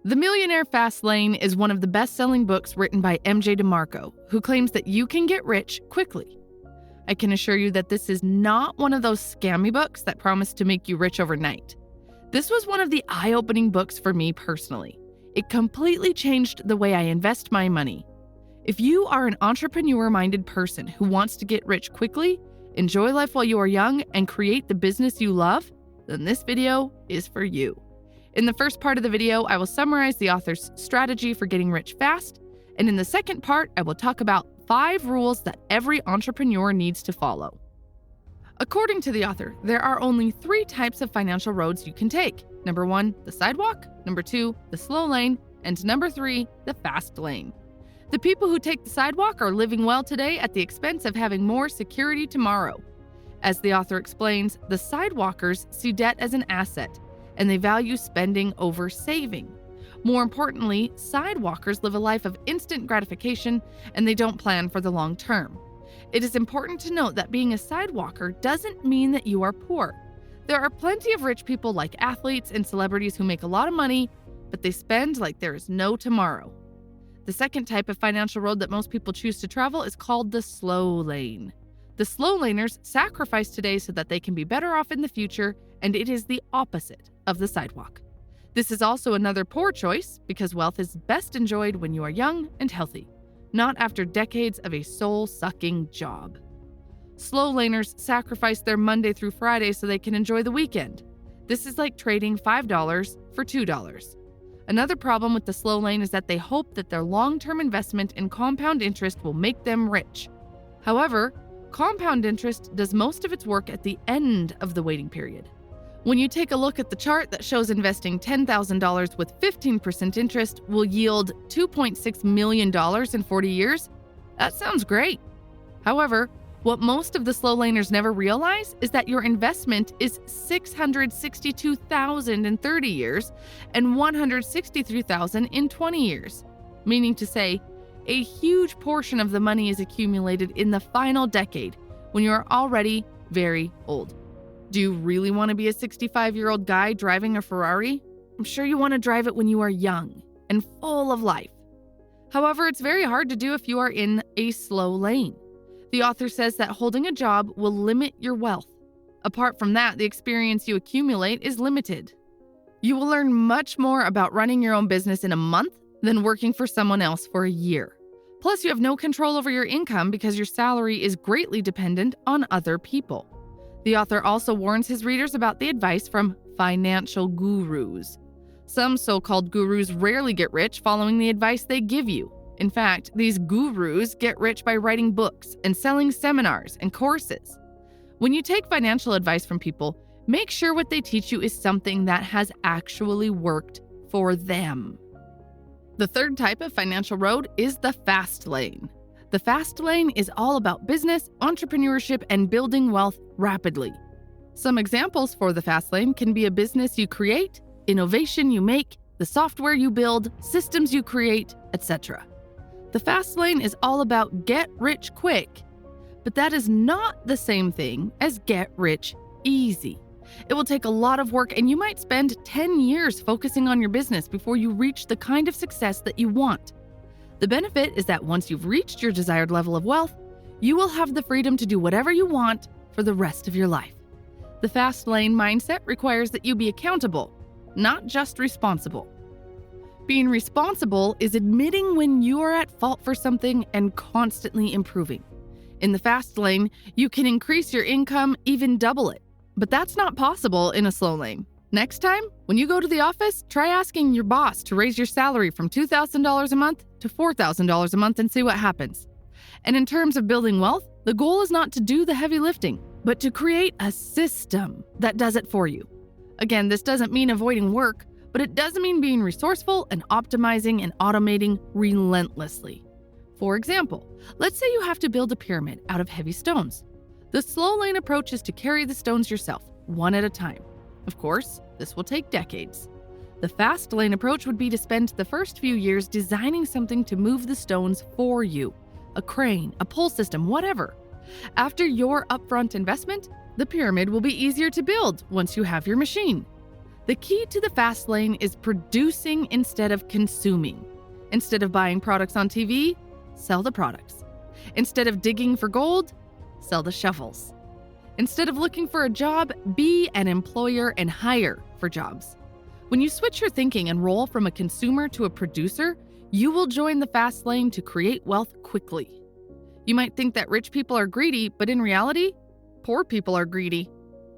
The Millionaire Fast Lane is one of the best-selling books written by MJ DeMarco, who claims that you can get rich quickly. I can assure you that this is not one of those scammy books that promise to make you rich overnight. This was one of the eye-opening books for me personally. It completely changed the way I invest my money. If you are an entrepreneur-minded person who wants to get rich quickly, enjoy life while you are young, and create the business you love, then this video is for you. In the first part of the video, I will summarize the author's strategy for getting rich fast, and in the second part, I will talk about 5 rules that every entrepreneur needs to follow. According to the author, there are only 3 types of financial roads you can take. Number 1, the sidewalk. Number 2, the slow lane. And number 3, the fast lane. The people who take the sidewalk are living well today at the expense of having more security tomorrow. As the author explains, the sidewalkers see debt as an asset, and they value spending over saving. More importantly, sidewalkers live a life of instant gratification, and they don't plan for the long term. It is important to note that being a sidewalker doesn't mean that you are poor. There are plenty of rich people like athletes and celebrities who make a lot of money, but they spend like there is no tomorrow. The second type of financial road that most people choose to travel is called the slow lane. The slow laners sacrifice today so that they can be better off in the future, and it is the opposite of the sidewalk. This is also another poor choice because wealth is best enjoyed when you are young and healthy, not after decades of a soul-sucking job. Slow laners sacrifice their Monday through Friday so they can enjoy the weekend. This is like trading $5 for $2. Another problem with the slow lane is that they hope that their long-term investment in compound interest will make them rich. However, compound interest does most of its work at the end of the waiting period. When you take a look at the chart that shows investing $10,000 with 15% interest will yield $2.6 million in 40 years, that sounds great. However, what most of the slow laners never realize is that your investment is $662,000 in 30 years and $163,000 in 20 years, meaning to say, a huge portion of the money is accumulated in the final decade when you are already very old. Do you really want to be a 65-year-old guy driving a Ferrari? I'm sure you want to drive it when you are young and full of life. However, it's very hard to do if you are in a slow lane. The author says that holding a job will limit your wealth. Apart from that, the experience you accumulate is limited. You will learn much more about running your own business in a month than working for someone else for a year. Plus, you have no control over your income because your salary is greatly dependent on other people. The author also warns his readers about the advice from financial gurus. Some so-called gurus rarely get rich following the advice they give you. In fact, these gurus get rich by writing books and selling seminars and courses. When you take financial advice from people, make sure what they teach you is something that has actually worked for them. The third type of financial road is the fast lane. The fast lane is all about business, entrepreneurship, and building wealth rapidly. Some examples for the fast lane can be a business you create, innovation you make, the software you build, systems you create, etc. The fast lane is all about get rich quick, but that is not the same thing as get rich easy. It will take a lot of work, and you might spend 10 years focusing on your business before you reach the kind of success that you want. The benefit is that once you've reached your desired level of wealth, you will have the freedom to do whatever you want for the rest of your life. The fast lane mindset requires that you be accountable, not just responsible. Being responsible is admitting when you are at fault for something and constantly improving. In the fast lane, you can increase your income, even double it. But that's not possible in a slow lane. Next time, when you go to the office, try asking your boss to raise your salary from $2,000 a month to $4,000 a month and see what happens. And in terms of building wealth, the goal is not to do the heavy lifting, but to create a system that does it for you. Again, this doesn't mean avoiding work, but it does mean being resourceful and optimizing and automating relentlessly. For example, let's say you have to build a pyramid out of heavy stones. The slow lane approach is to carry the stones yourself, one at a time. Of course, this will take decades. The fast lane approach would be to spend the first few years designing something to move the stones for you, a crane, a pull system, whatever. After your upfront investment, the pyramid will be easier to build once you have your machine. The key to the fast lane is producing instead of consuming. Instead of buying products on TV, sell the products. Instead of digging for gold, sell the shovels. Instead of looking for a job, be an employer and hire for jobs. When you switch your thinking and roll from a consumer to a producer, you will join the fast lane to create wealth quickly. You might think that rich people are greedy, but in reality, poor people are greedy.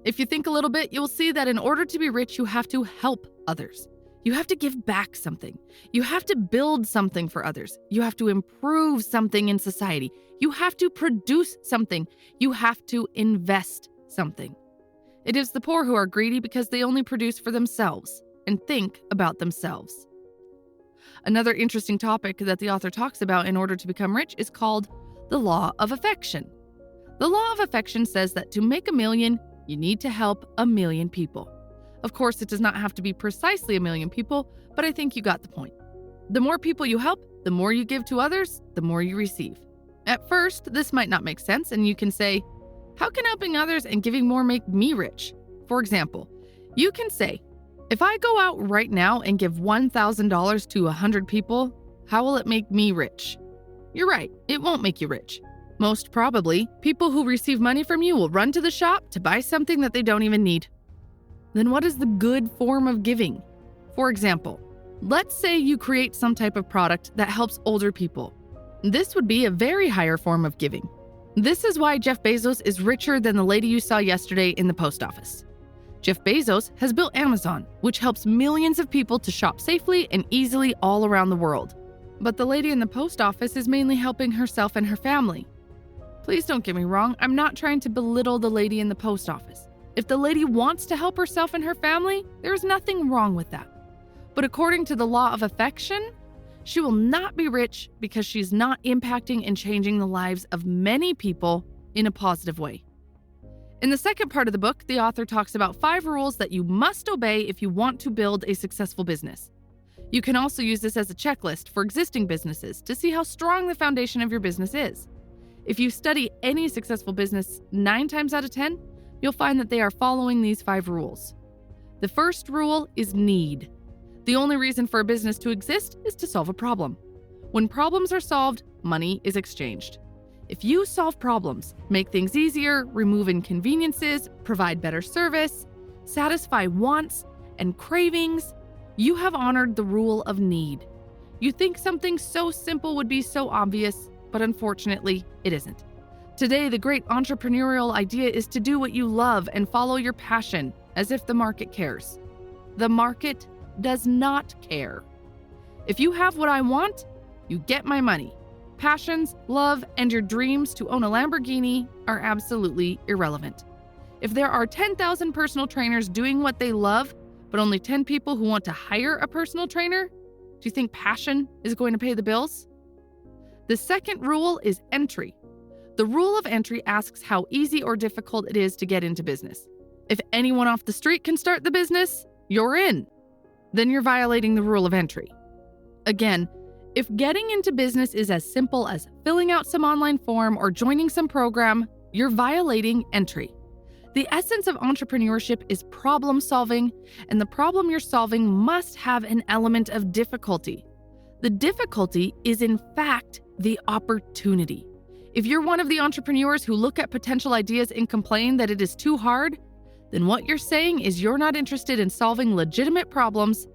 If you think a little bit, you'll see that in order to be rich, you have to help others. You have to give back something. You have to build something for others. You have to improve something in society. You have to produce something. You have to invest something. It is the poor who are greedy because they only produce for themselves and think about themselves. Another interesting topic that the author talks about in order to become rich is called the law of affection. The law of affection says that to make a million, you need to help a million people. Of course, it does not have to be precisely a million people, but I think you got the point. The more people you help, the more you give to others, the more you receive. At first, this might not make sense, and you can say, how can helping others and giving more make me rich? For example, you can say, if I go out right now and give $1,000 to 100 people, how will it make me rich? You're right, it won't make you rich. Most probably, people who receive money from you will run to the shop to buy something that they don't even need. Then what is the good form of giving? For example, let's say you create some type of product that helps older people. This would be a very higher form of giving. This is why Jeff Bezos is richer than the lady you saw yesterday in the post office. Jeff Bezos has built Amazon, which helps millions of people to shop safely and easily all around the world. But the lady in the post office is mainly helping herself and her family. Please don't get me wrong, I'm not trying to belittle the lady in the post office. If the lady wants to help herself and her family, there is nothing wrong with that. But according to the law of affection, she will not be rich because she's not impacting and changing the lives of many people in a positive way. In the second part of the book, the author talks about 5 rules that you must obey if you want to build a successful business. You can also use this as a checklist for existing businesses to see how strong the foundation of your business is. If you study any successful business 9 times out of 10, you'll find that they are following these 5 rules. The first rule is need. The only reason for a business to exist is to solve a problem. When problems are solved, money is exchanged. If you solve problems, make things easier, remove inconveniences, provide better service, satisfy wants and cravings, you have honored the rule of need. You think something so simple would be so obvious, but unfortunately, it isn't. Today, the great entrepreneurial idea is to do what you love and follow your passion, as if the market cares. The market does not care. If you have what I want, you get my money. Passions, love, and your dreams to own a Lamborghini are absolutely irrelevant. If there are 10,000 personal trainers doing what they love, but only 10 people who want to hire a personal trainer, do you think passion is going to pay the bills? The second rule is entry. The rule of entry asks how easy or difficult it is to get into business. If anyone off the street can start the business, you're in. Then you're violating the rule of entry. Again, if getting into business is as simple as filling out some online form or joining some program, you're violating entry. The essence of entrepreneurship is problem solving, and the problem you're solving must have an element of difficulty. The difficulty is, in fact, the opportunity. If you're one of the entrepreneurs who look at potential ideas and complain that it is too hard, then what you're saying is you're not interested in solving legitimate problems,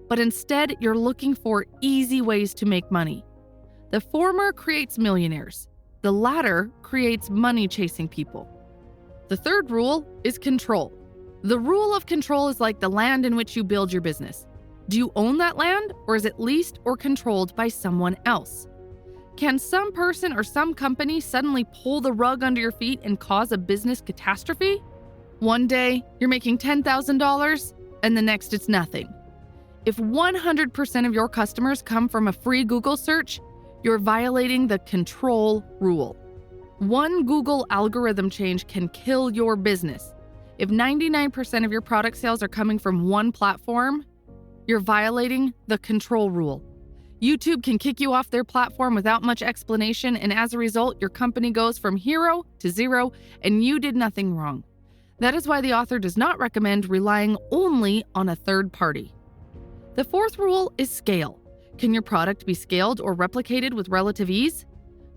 but instead you're looking for easy ways to make money. The former creates millionaires. The latter creates money-chasing people. The third rule is control. The rule of control is like the land in which you build your business. Do you own that land, or is it leased or controlled by someone else? Can some person or some company suddenly pull the rug under your feet and cause a business catastrophe? One day, you're making $10,000, and the next it's nothing. If 100% of your customers come from a free Google search, you're violating the control rule. One Google algorithm change can kill your business. If 99% of your product sales are coming from one platform, you're violating the control rule. YouTube can kick you off their platform without much explanation, and as a result, your company goes from hero to zero, and you did nothing wrong. That is why the author does not recommend relying only on a third party. The fourth rule is scale. Can your product be scaled or replicated with relative ease?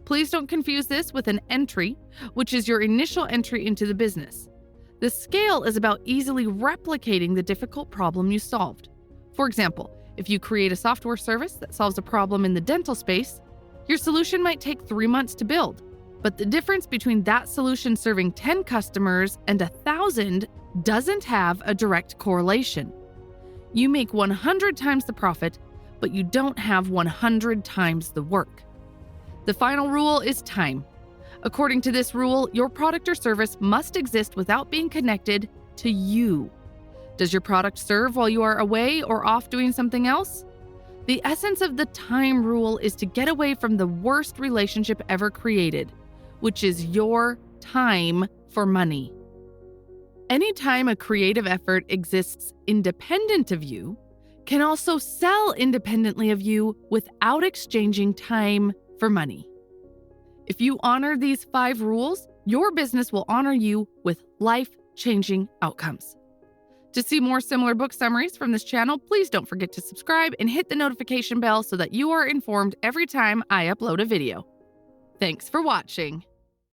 Please don't confuse this with an entry, which is your initial entry into the business. The scale is about easily replicating the difficult problem you solved. For example, if you create a software service that solves a problem in the dental space, your solution might take 3 months to build. But the difference between that solution serving 10 customers and 1,000 doesn't have a direct correlation. You make 100 times the profit, but you don't have 100 times the work. The final rule is time. According to this rule, your product or service must exist without being connected to you. Does your product serve while you are away or off doing something else? The essence of the time rule is to get away from the worst relationship ever created, which is your time for money. Anytime a creative effort exists independent of you, can also sell independently of you without exchanging time for money. If you honor these 5 rules, your business will honor you with life-changing outcomes. To see more similar book summaries from this channel, please don't forget to subscribe and hit the notification bell so that you are informed every time I upload a video. Thanks for watching.